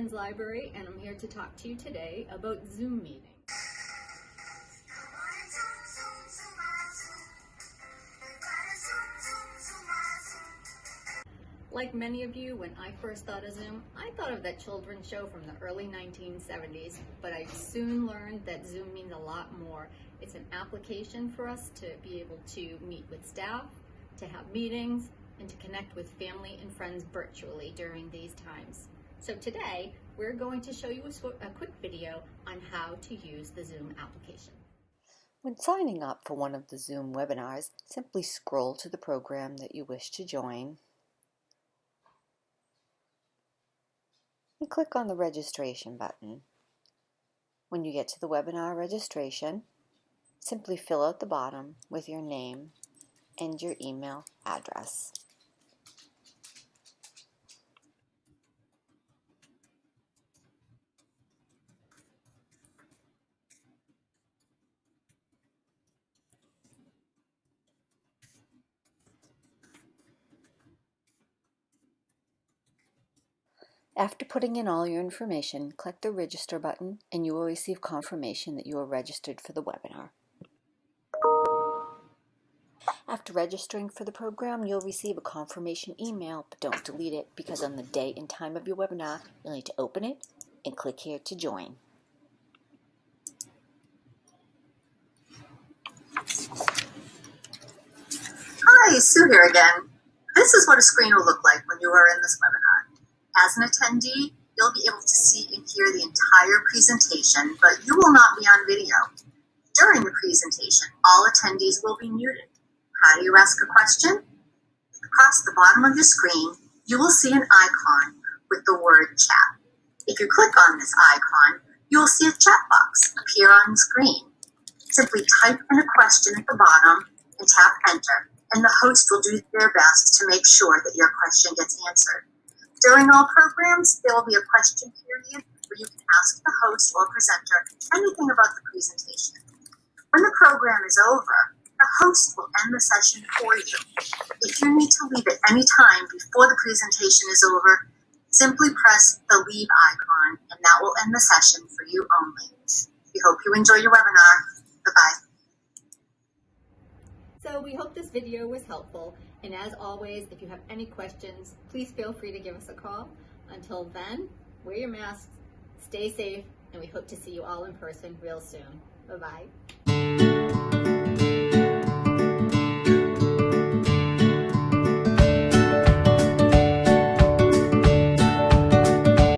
Nevins Library, and I'm here to talk to you today about Zoom meetings. Like many of you, when I first thought of Zoom, I thought of that children's show from the early 1970s, but I soon learned that Zoom means a lot more. It's an application for us to be able to meet with staff, to have meetings, and to connect with family and friends virtually during these times. So today, we're going to show you a quick video on how to use the Zoom application. When signing up for one of the Zoom webinars, simply scroll to the program that you wish to join and click on the registration button. When you get to the webinar registration, simply fill out the bottom with your name and your email address. After putting in all your information, click the register button and you will receive confirmation that you are registered for the webinar. After registering for the program, you'll receive a confirmation email, but don't delete it because on the date and time of your webinar, you'll need to open it and click here to join. Hi, Sue here again. This is what a screen will look like when you are in this webinar. As an attendee, you'll be able to see and hear the entire presentation, but you will not be on video. During the presentation, all attendees will be muted. How do you ask a question? Across the bottom of your screen, you will see an icon with the word chat. If you click on this icon, you will see a chat box appear on the screen. Simply type in a question at the bottom and tap enter, and the host will do their best to make sure that your question gets answered. During all programs, there will be a question period where you can ask the host or presenter anything about the presentation. When the program is over, the host will end the session for you. If you need to leave at any time before the presentation is over, simply press the leave icon, and that will end the session for you only. We hope you enjoy your webinar. Bye-bye. So we hope this video was helpful, and as always, if you have any questions, please feel free to give us a call. Until then, wear your masks, stay safe, and we hope to see you all in person real soon. Bye-bye.